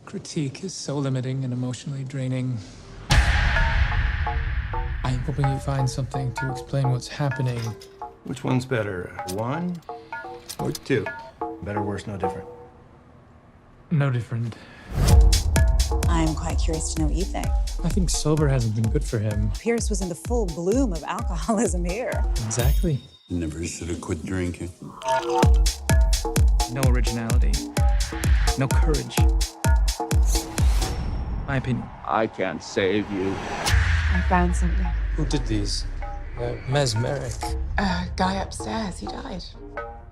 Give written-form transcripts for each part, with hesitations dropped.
critique is so limiting and emotionally draining. I'm hoping you find something to explain what's happening. Which one's better, 1 or 2? Better, worse, no different. No different. I'm quite curious to know what you think. I think sober hasn't been good for him. Pierce was in the full bloom of alcoholism here. Exactly. Never should have quit drinking. No originality. No courage. My opinion. I can't save you. I found something. Who did these? Mesmeric. A guy upstairs, he died.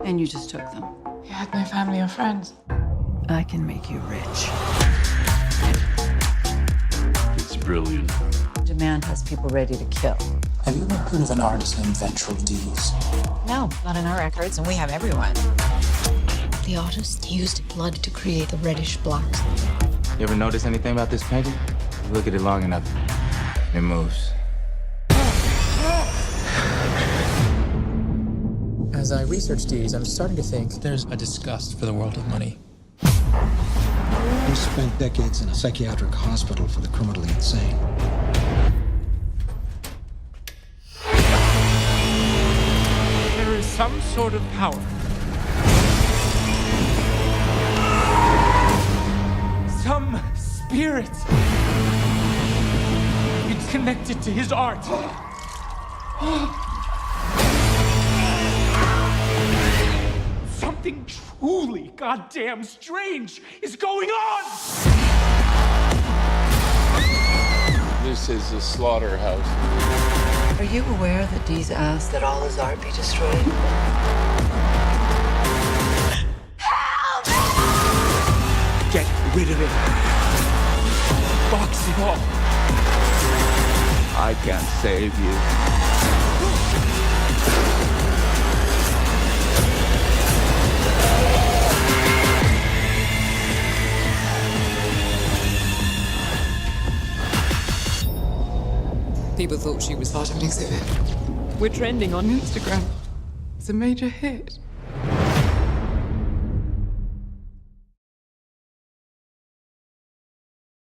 And you just took them. He had no family or friends. I can make you rich. It's brilliant. Demand has people ready to kill. Have you ever heard of an artist named Ventral D's? No, not in our records, and we have everyone. The artist used blood to create the reddish blacks. You ever notice anything about this painting? You look at it long enough, it moves. As I research these, I'm starting to think there's a disgust for the world of money. He spent decades in a psychiatric hospital for the criminally insane. There is some sort of power. Some spirit. It's connected to his art. Something truly goddamn strange is going on! This is a slaughterhouse. Are you aware that Dee's asked that all his art be destroyed? Get rid of it. Box it off. I can't save you. People thought she was part of an exhibit. We're trending on Instagram. It's a major hit.